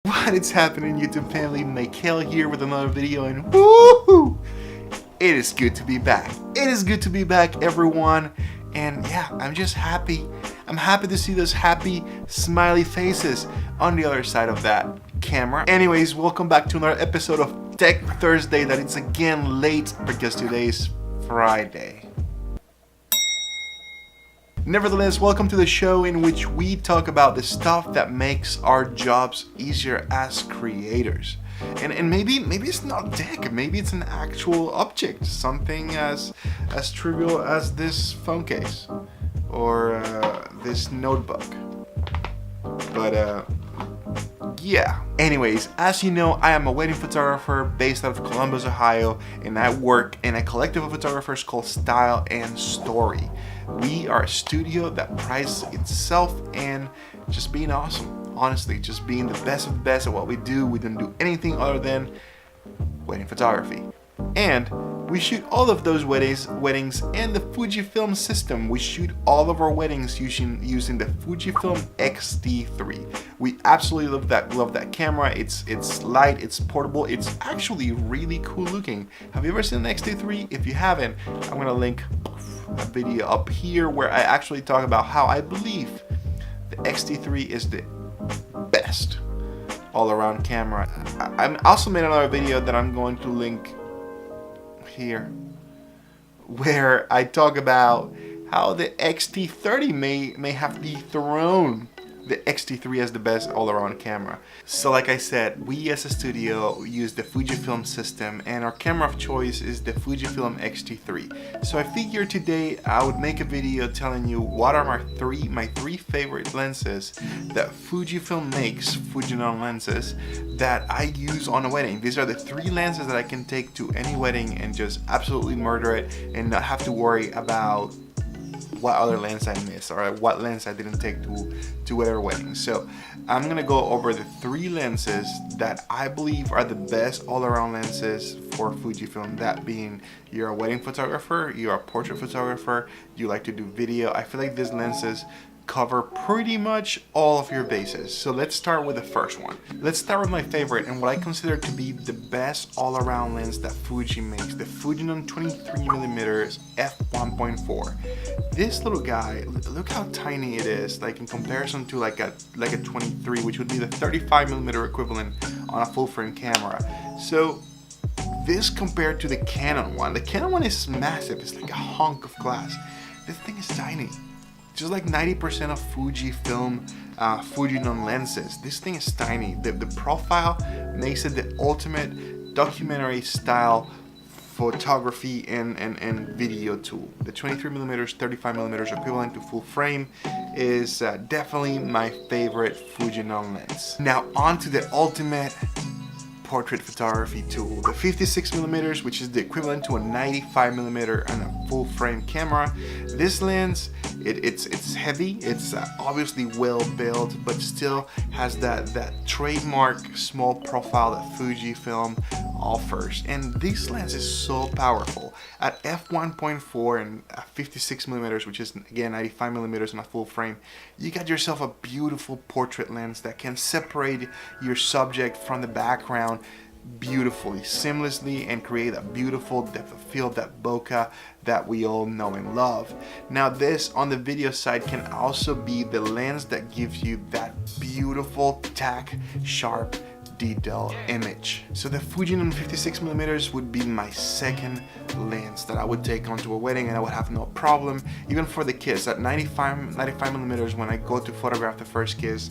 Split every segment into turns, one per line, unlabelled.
What is happening, YouTube family? Michael here with another video, and woohoo! It is good to be back. It is good to be back, everyone. And yeah, I'm just happy. I'm happy to see those happy, smiley faces on the other side of that camera. Anyways, welcome back to another episode of Tech Thursday that it's again late because today's Friday. Nevertheless, welcome to the show in which we talk about the stuff that makes our jobs easier as creators. And maybe it's not tech, maybe it's an actual object, something as trivial as this phone case or this notebook. But yeah. Anyways, as you know, I am a wedding photographer based out of Columbus, Ohio, and I work in a collective of photographers called Style and Story. We are a studio that prides itself in just being awesome. Honestly, just being the best of the best at what we do. We don't do anything other than wedding photography. And we shoot all of those weddings in the Fujifilm system. We shoot all of our weddings using the Fujifilm X-T3. We absolutely love that camera. It's light, it's portable, it's actually really cool looking. Have you ever seen an X-T3? If you haven't, I'm gonna link a video up here where I actually talk about how I believe the X-T3 is the best all-around camera. I also made another video that I'm going to link here where I talk about how the X-T30 may have dethroned the X-T3 as the best all-around camera. So like I said, we as a studio use the Fujifilm system and our camera of choice is the Fujifilm X-T3. So I figured today I would make a video telling you what are my three favorite lenses that Fujifilm makes, Fujifilm Lenses, that I use on a wedding. These are the three lenses that I can take to any wedding and just absolutely murder it and not have to worry about what other lens I missed or what lens I didn't take to whatever wedding. So I'm gonna go over the three lenses that I believe are the best all-around lenses for Fujifilm. That being, you're a wedding photographer, you're a portrait photographer, you like to do video. I feel like these lenses cover pretty much all of your bases. So let's start with the first one. Let's start with my favorite and what I consider to be the best all-around lens that Fuji makes, the Fujinon 23mm f1.4. This little guy, look how tiny it is, like in comparison to like a 23, which would be the 35mm equivalent on a full frame camera. So this compared to the Canon one, the Canon one is massive, it's like a hunk of glass. This thing is tiny. Just like 90% of Fujifilm Fujinon lenses, this thing is tiny. The profile makes it the ultimate documentary style photography and video tool. The 23mm, 35mm equivalent to full frame is definitely my favorite Fujinon lens. Now on to the ultimate portrait photography tool, the 56mm, which is the equivalent to a 95mm on a full frame camera. This lens, it's heavy, it's obviously well built, but still has that trademark small profile that Fujifilm offers. And this lens is so powerful. At f1.4 and 56mm, which is again 95mm on a full frame, you got yourself a beautiful portrait lens that can separate your subject from the background beautifully, seamlessly, and create a beautiful depth of field, that bokeh that we all know and love. Now this on the video side can also be the lens that gives you that beautiful tack sharp detail image. So the Fujinon 56mm would be my second lens that I would take onto a wedding and I would have no problem. Even for the kiss, at 95mm when I go to photograph the first kiss,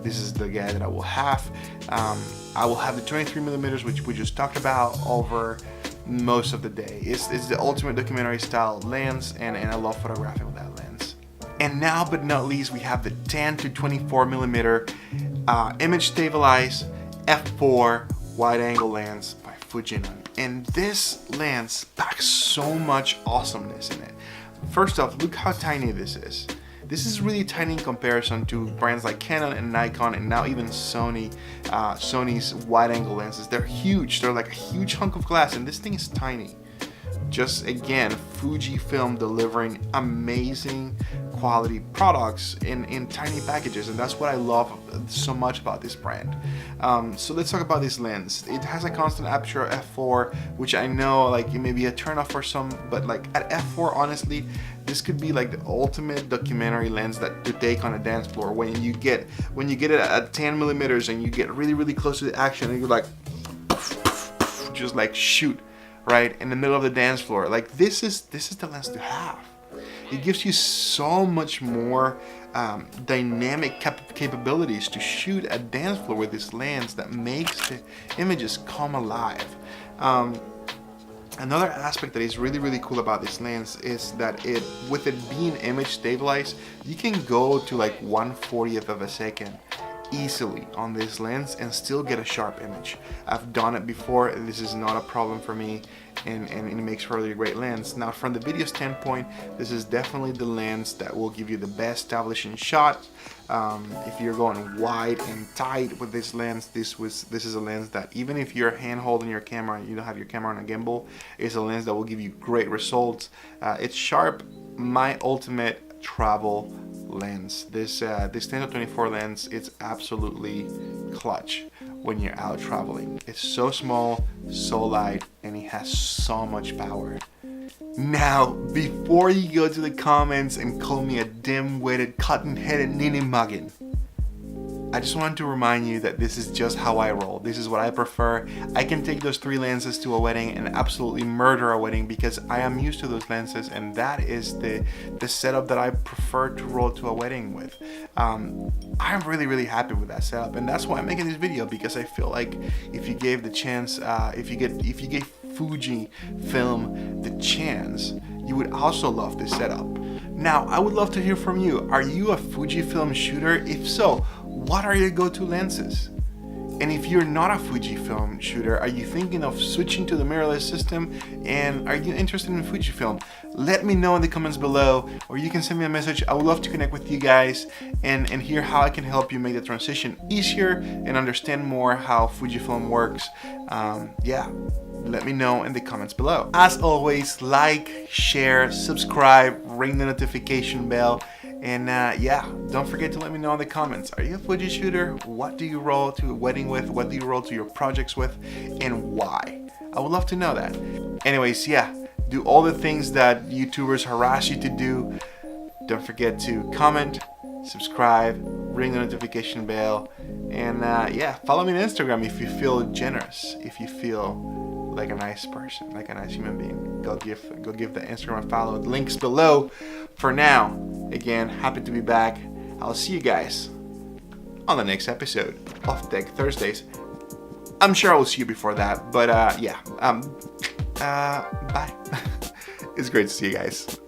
this is the guy that I will have. I will have the 23mm, which we just talked about, over most of the day. It's the ultimate documentary style lens, and I love photographing with that lens. And now but not least, we have the 10 to 24mm image stabilized f4 wide angle lens by Fujinon. And this lens packs so much awesomeness in it. First off, look how tiny this is. This is really tiny in comparison to brands like Canon and Nikon and now even Sony's wide angle lenses. They're huge, they're like a huge hunk of glass, and this thing is tiny. Just again, Fujifilm delivering amazing quality products in tiny packages, and that's what I love so much about this brand. So let's talk about this lens. It has a constant aperture f4, which I know like it may be a turn off for some, but like at f4, honestly, this could be like the ultimate documentary lens to take on a dance floor. When you get it at 10 millimeters and you get really close to the action, and you're like just like shoot right in the middle of the dance floor. Like this is the lens to have. It gives you so much more dynamic capabilities to shoot a dance floor with this lens that makes the images come alive. Another aspect that is really cool about this lens is that with it being image stabilized, you can go to like 1/40th of a second easily on this lens and still get a sharp image. I've done it before. This is not a problem for me, and it makes for a really great lens. Now from the video standpoint, this is definitely the lens that will give you the best establishing shot. If you're going wide and tight with this lens, this is a lens that even if you're hand holding your camera and you don't have your camera on a gimbal, it's a lens that will give you great results. It's sharp, my ultimate travel lens. This 10-24 lens, it's absolutely clutch when you're out traveling. It's so small, so light, and it has so much power. Now, before you go to the comments and call me a dim-witted, cotton-headed ninny-muggin, I just wanted to remind you that this is just how I roll. This is what I prefer. I can take those 3 lenses to a wedding and absolutely murder a wedding because I am used to those lenses, and that is the setup that I prefer to roll to a wedding with. I'm really happy with that setup, and that's why I'm making this video, because I feel like if you gave the chance, if you gave Fujifilm the chance, you would also love this setup. Now, I would love to hear from you. Are you a Fujifilm shooter? If so, what are your go-to lenses? And if you're not a Fujifilm shooter, are you thinking of switching to the mirrorless system? And are you interested in Fujifilm? Let me know in the comments below, or you can send me a message. I would love to connect with you guys and hear how I can help you make the transition easier and understand more how Fujifilm works. Yeah, let me know in the comments below. As always, like, share, subscribe, ring the notification bell. And yeah, don't forget to let me know in the comments. Are you a Fuji shooter? What do you roll to a wedding with? What do you roll to your projects with? And why? I would love to know that. Anyways, yeah, do all the things that YouTubers harass you to do. Don't forget to comment, subscribe, ring the notification bell, and yeah, follow me on Instagram if you feel generous, if you feel like a nice person, like a nice human being. Go give the Instagram a follow. The link's below. For now, again, happy to be back. I'll see you guys on the next episode of Tech Thursdays. I'm sure I will see you before that, but yeah, bye. It's great to see you guys.